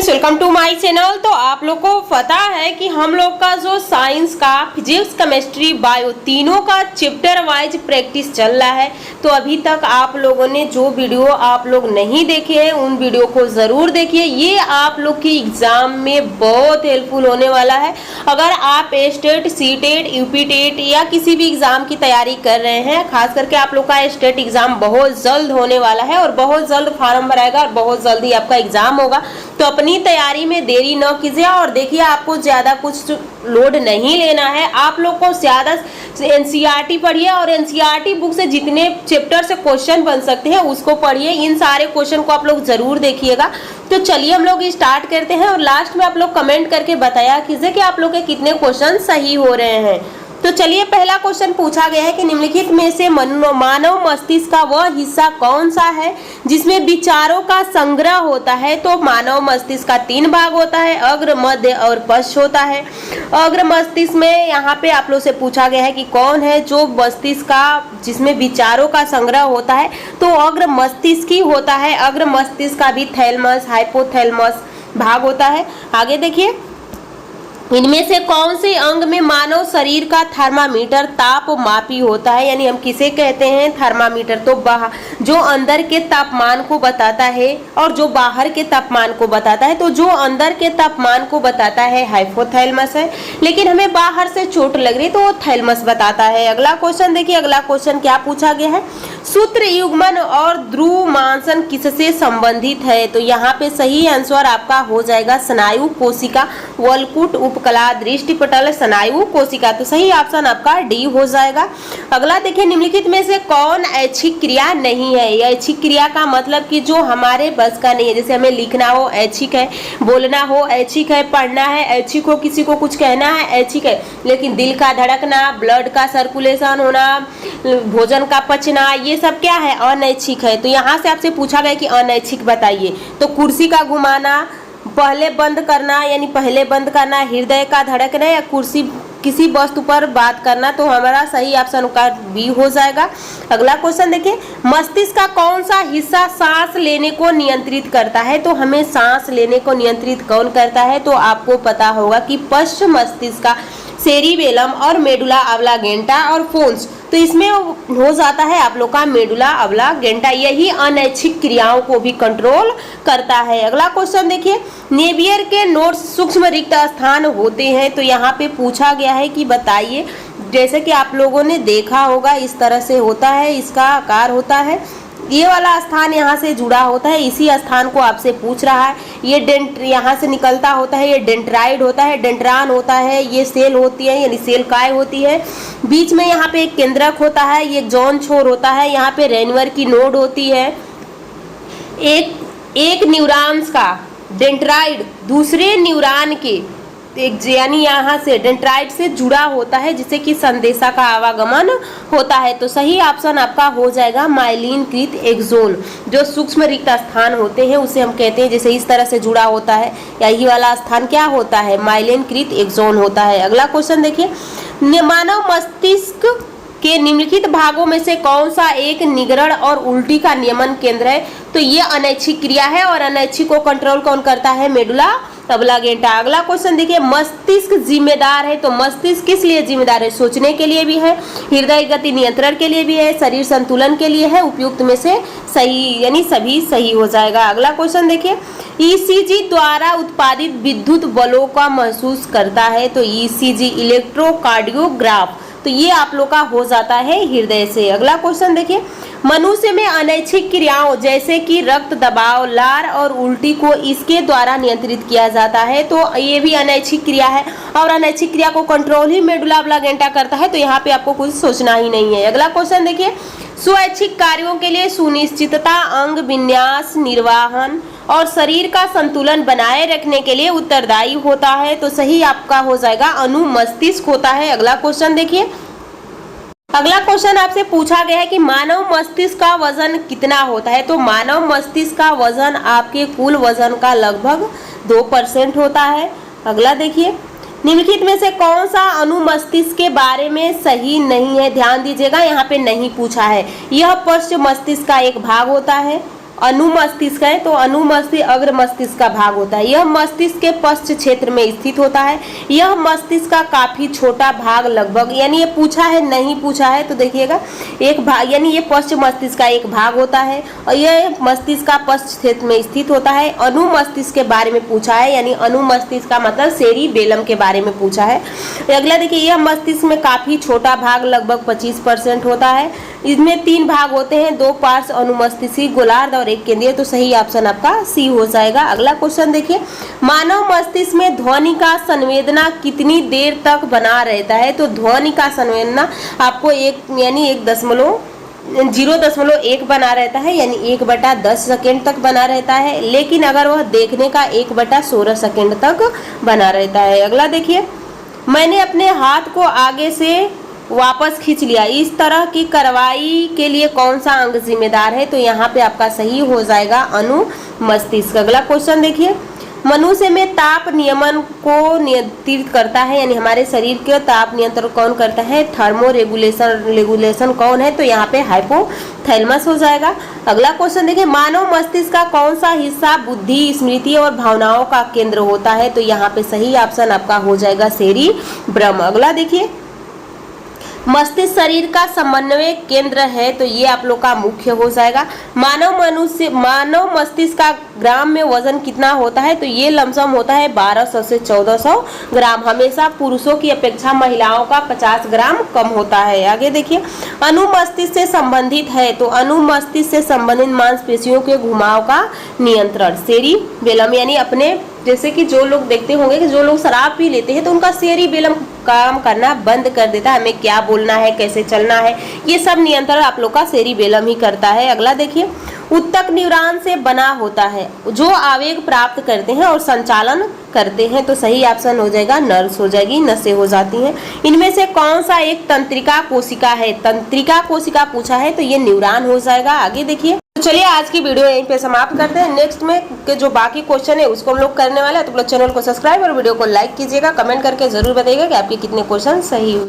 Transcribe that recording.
Welcome to my channel. तो आप लोग को पता है कि हम लोग का जो साइंस का फिजिक्स, केमिस्ट्री, बायो तीनों का चैप्टर वाइज प्रैक्टिस चल रहा है। तो अभी तक आप लोगों ने जो वीडियो आप लोग नहीं देखे हैं उन वीडियो को ज़रूर देखिए। ये आप लोग की एग्ज़ाम में बहुत हेल्पफुल होने वाला है। अगर आप स्टेट, सीटेट, यूपी टेट या किसी भी एग्ज़ाम की तैयारी कर रहे हैं, खास करके आप लोग का स्टेट एग्ज़ाम बहुत जल्द होने वाला है और बहुत जल्द फार्म भराएगा और बहुत जल्दी आपका एग्ज़ाम होगा। तो अपनी तैयारी में देरी न कीजिए और देखिए, आपको ज़्यादा कुछ लोड नहीं लेना है। आप लोग को ज़्यादा एनसीईआरटी पढ़िए और एनसीईआरटी बुक से जितने चैप्टर से क्वेश्चन बन सकते हैं उसको पढ़िए। इन सारे क्वेश्चन को आप लोग ज़रूर देखिएगा। तो चलिए हम लोग स्टार्ट करते हैं और लास्ट में आप लोग कमेंट करके बताया कीजिए कि आप लोग के कितने क्वेश्चन सही हो रहे हैं। तो चलिए, पहला क्वेश्चन पूछा गया है कि निम्नलिखित में से मानव मस्तिष्क का वह हिस्सा कौन सा है जिसमें विचारों का संग्रह होता है। तो मानव मस्तिष्क का 3 भाग होता है, अग्र, मध्य और पश्च होता है। अग्र मस्तिष्क में यहाँ पे आप लोग से पूछा गया है कि कौन है जो मस्तिष्क का जिसमें विचारों का संग्रह होता है। तो अग्र मस्तिष्क ही होता है। अग्र मस्तिष्क का भी थैलमस, हाइपोथैलमस भाग होता है। आगे देखिए, इनमें से कौन से अंग में मानव शरीर का थर्मामीटर ताप मापी होता है, यानी हम किसे कहते हैं थर्मामीटर। तो जो अंदर के तापमान को बताता है और जो बाहर के तापमान को बताता है। तो जो अंदर के तापमान को बताता है हाइपोथैलमस है, लेकिन हमें बाहर से चोट लग रही तो वो थैलमस बताता है। अगला क्वेश्चन देखिए, अगला क्वेश्चन क्या पूछा गया है, सूत्र युग्मन और ध्रुवांशन किससे संबंधित है। तो यहाँ पे सही आंसर आपका हो जाएगा स्नायु कोशिका, वलकुट, उपकला, दृष्टिपटल, स्नायु कोशिका। तो सही ऑप्शन आपका डी हो जाएगा। अगला देखिए, निम्नलिखित में से कौन ऐच्छिक क्रिया नहीं है। ऐच्छिक क्रिया का मतलब कि जो हमारे बस का नहीं है, जैसे हमें लिखना हो ऐच्छिक है, बोलना हो ऐच्छिक है, पढ़ना है ऐच्छिक हो, किसी को कुछ कहना है ऐच्छिक है, लेकिन दिल का धड़कना, ब्लड का सर्कुलेशन होना, भोजन का पचना, ये सब क्या है, अनैच्छिक है। तो यहाँ से आपसे पूछा गया कि अनैच्छिक बताइए। तो कुर्सी का घुमाना, पहले बंद करना यानी पहले बंद करना, हृदय का धड़कना या कुर्सी किसी वस्तु पर बात करना। तो हमारा सही ऑप्शन का बी हो जाएगा। अगला क्वेश्चन देखिए, मस्तिष्क का कौन सा हिस्सा सांस लेने को नियंत्रित करता है। तो हमें सांस लेने को नियंत्रित कौन करता है। तो आपको पता होगा कि पश्च मस्तिष्क का सेरिबेलम और मेडुला ऑब्लांगेटा और फोन्स। तो इसमें हो जाता है आप लोग का मेडुला ऑब्लांगेटा, यही अनैच्छिक क्रियाओं को भी कंट्रोल करता है। अगला क्वेश्चन देखिए, नेवियर के नोट्स सूक्ष्म रिक्त स्थान होते हैं। तो यहाँ पे पूछा गया है कि बताइए, जैसे कि आप लोगों ने देखा होगा इस तरह से होता है, इसका आकार होता है, ये वाला स्थान यहाँ से जुड़ा होता है, इसी स्थान को आपसे पूछ रहा है। ये डेंट यहाँ से निकलता होता है, ये डेंट्राइड होता है, डेंट्रान होता है, ये सेल होती है यानी सेल काय होती है। बीच में यहाँ पे एक केंद्रक होता है, ये जॉन छोर होता है, यहाँ पे रेनवर की नोड होती है। एक न्यूरॉन्स का डेंट्राइड दूसरे न्यूरॉन के यानी यहाँ से डेंट्राइड से जुड़ा होता है, जिससे कि संदेशा का आवागमन होता है। तो सही ऑप्शन आपका हो जाएगा माइलिनकृत एक्सोन। जो सूक्ष्म रिक्त स्थान होते हैं उसे हम कहते हैं, जैसे इस तरह से जुड़ा होता है, यही वाला स्थान क्या होता है, माइलिनकृत एक्सोन होता है। अगला क्वेश्चन देखिए, मानव मस्तिष्क के निम्नलिखित भागों में से कौन सा एक निगरण और उल्टी का नियमन केंद्र है। तो ये अनैच्छिक क्रिया है और अनैच्छिक को कंट्रोल कौन करता है, मेडुला ऑब्लांगेटा। अगला क्वेश्चन देखिए, मस्तिष्क जिम्मेदार है। तो मस्तिष्क किस लिए जिम्मेदार है, सोचने के लिए भी है, हृदय गति नियंत्रण के लिए भी है, शरीर संतुलन के लिए है। उपयुक्त में से सही यानी सभी सही हो जाएगा। अगला क्वेश्चन देखिए, ईसीजी द्वारा उत्पादित विद्युत बलों का महसूस करता है। तो ईसीजी इलेक्ट्रोकार्डियोग्राफ, तो ये आप लोग का हो जाता है हृदय से। अगला क्वेश्चन देखिए, मनुष्य में अनैच्छिक क्रियाओं जैसे कि रक्त दबाव, लार और उल्टी को इसके द्वारा नियंत्रित किया जाता है। तो ये भी अनैच्छिक क्रिया है और अनैच्छिक क्रिया को कंट्रोल ही मेडुला ऑब्लांगेटा करता है। तो यहाँ पे आपको कुछ सोचना ही नहीं है। अगला क्वेश्चन देखिए, स्वैच्छिक कार्यों के लिए सुनिश्चितता, अंग विन्यास, निर्वहन और शरीर का संतुलन बनाए रखने के लिए उत्तरदायी होता है। तो सही आपका हो जाएगा अनुमस्तिष्क होता है। अगला क्वेश्चन देखिए, अगला क्वेश्चन आपसे पूछा गया है कि मानव मस्तिष्क का वजन कितना होता है। तो मानव मस्तिष्क का वजन आपके कुल वजन का लगभग 2% होता है। अगला देखिए, निम्नलिखित में से कौन सा अनुमस्तिष्क के बारे में सही नहीं है। ध्यान दीजिएगा, यहाँ पे नहीं पूछा है। यह पश्च मस्तिष्क का एक भाग होता है। अनुमस्तिष्क है, तो अनुमस्तिष्क अग्र मस्तिष्क का भाग होता है। यह मस्तिष्क के पश्च क्षेत्र में स्थित होता है। यह मस्तिष्क का काफी छोटा भाग लगभग, यानी ये पूछा है नहीं पूछा है तो देखिएगा एक भाग, यानी ये पश्च मस्तिष्क का एक भाग होता है और यह मस्तिष्क का पश्च क्षेत्र में स्थित होता है। अनुमस्तिष्क के बारे में पूछा है, यानी अनुमस्तिष्क का मतलब सेरिबेलम के बारे में पूछा है। अगला देखिए, यह मस्तिष्क में काफी छोटा भाग लगभग 25% होता है। इसमें 3 भाग होते हैं, 2 पार्श्व अनुमस्तिष्क गोलार्ध और एक केंद्रीय, तो सही ऑप्शन आपका सी हो जाएगा। अगला क्वेश्चन देखिए, मानव मस्तिष्क में ध्वनि का संवेदना कितनी देर तक बना रहता है? तो ध्वनि का संवेदना आपको 0.1 बना रहता है, यानी 1/10 सेकेंड तक बना रहता है, लेकिन अगर वह देखने का 1/16 सेकेंड तक बना रहता है। अगला देखिए, मैंने अपने हाथ को आगे से वापस खींच लिया, इस तरह की कार्रवाई के लिए कौन सा अंग जिम्मेदार है? तो यहाँ पे आपका सही हो जाएगा अनुमस्तिष्क। अगला क्वेश्चन देखिए, मनुष्य में ताप नियमन को नियंत्रित करता है, यानी हमारे शरीर के ताप नियंत्रण कौन करता है? थर्मो रेगुलेशन कौन है? तो यहाँ पे हाइपोथैलेमस हो जाएगा। अगला क्वेश्चन देखिए, मानव मस्तिष्क का कौन सा हिस्सा बुद्धि, स्मृति और भावनाओं का केंद्र होता है? तो यहाँ पे सही ऑप्शन आपका हो जाएगा सेरिब्रम। अगला देखिए, मस्तिष्क शरीर का समन्वय केंद्र है, तो ये आप लोग का मुख्य हो जाएगा। मानव मस्तिष्क का ग्राम में वजन कितना होता है? तो ये लमसम होता है 1200 से 1400 ग्राम। हमेशा पुरुषों की अपेक्षा महिलाओं का 50 ग्राम कम होता है। आगे देखिए, अनुमस्तिष्क से संबंधित है, तो अनुमस्तिष्क से संबंधित मांसपेशियों के घुमाव का नियंत्रण सेरिबेलम, यानी अपने जैसे कि जो लोग देखते होंगे कि जो लोग शराब पी लेते हैं तो उनका सेरिबेलम काम करना बंद कर देता है, हमें क्या बोलना है, कैसे चलना है, ये सब नियंत्रण आप लोग का सेरिबेलम ही करता है। अगला देखिए, उत्तक न्यूरॉन से बना होता है, जो आवेग प्राप्त करते हैं और संचालन करते हैं, तो सही ऑप्शन हो जाएगा नर्व्स हो जाएगी, नसें हो जाती हैं। इनमें से कौन सा एक तंत्रिका कोशिका है? तंत्रिका कोशिका पूछा है तो ये न्यूरॉन हो जाएगा। आगे देखिए, तो चलिए आज की वीडियो यहीं पे समाप्त करते हैं। नेक्स्ट में के जो बाकी क्वेश्चन है उसको हम लोग करने वाले हैं, तो चैनल को सब्सक्राइब और वीडियो को लाइक कीजिएगा, कमेंट करके जरूर बताइएगा कि आपके कितने क्वेश्चन सही हुए।